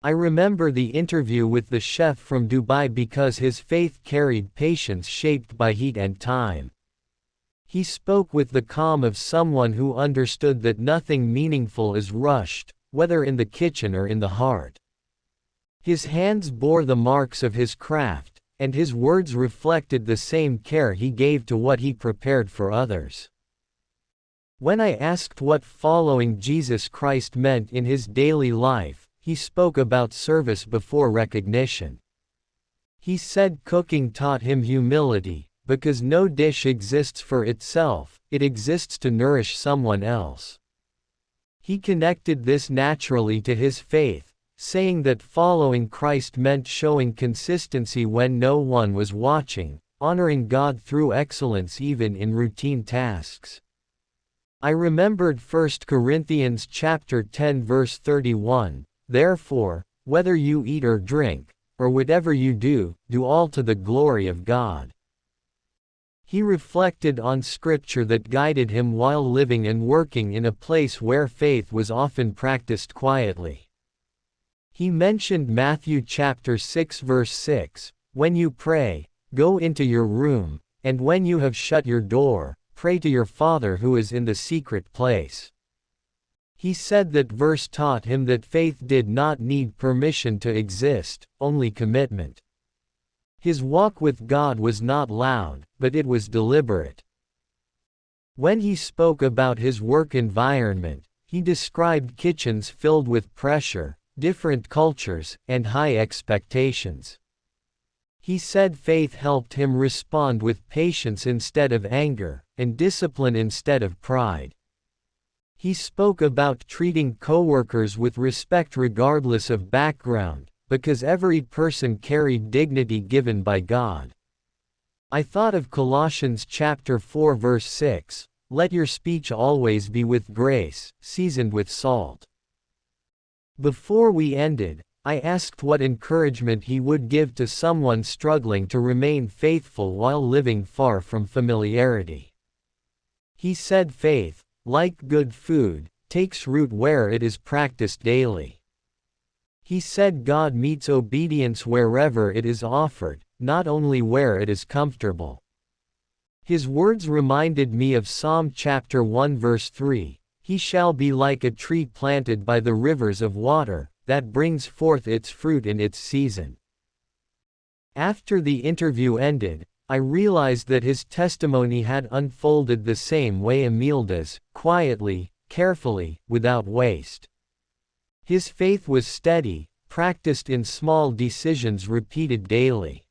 I remember the interview with the chef from Dubai because his faith carried patience shaped by heat and time. He spoke with the calm of someone who understood that nothing meaningful is rushed, whether in the kitchen or in the heart. His hands bore the marks of his craft, and his words reflected the same care he gave to what he prepared for others. When I asked what following Jesus Christ meant in his daily life, he spoke about service before recognition. He said cooking taught him humility, because no dish exists for itself, it exists to nourish someone else. He connected this naturally to his faith, saying that following Christ meant showing consistency when no one was watching, honoring God through excellence even in routine tasks. I remembered 1 Corinthians chapter 10 verse 31, "Therefore, whether you eat or drink, or whatever you do, do all to the glory of God." He reflected on scripture that guided him while living and working in a place where faith was often practiced quietly. He mentioned Matthew chapter 6 verse 6, "When you pray, go into your room, and when you have shut your door, pray to your Father who is in the secret place." He said that verse taught him that faith did not need permission to exist, only commitment. His walk with God was not loud, but it was deliberate. When he spoke about his work environment, he described kitchens filled with pressure, different cultures, and high expectations. He said faith helped him respond with patience instead of anger, and discipline instead of pride. He spoke about treating coworkers with respect regardless of background, because every person carried dignity given by God. I thought of Colossians chapter 4 verse 6, "Let your speech always be with grace, seasoned with salt." Before we ended, I asked what encouragement he would give to someone struggling to remain faithful while living far from familiarity. He said faith, like good food, takes root where it is practiced daily. He said God meets obedience wherever it is offered, not only where it is comfortable. His words reminded me of Psalm chapter 1 verse 3, "He shall be like a tree planted by the rivers of water, that brings forth its fruit in its season." After the interview ended, I realized that his testimony had unfolded the same way Emilda's, quietly, carefully, without waste. His faith was steady, practiced in small decisions repeated daily.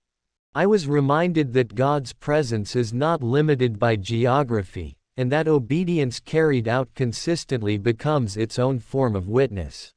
I was reminded that God's presence is not limited by geography, and that obedience carried out consistently becomes its own form of witness.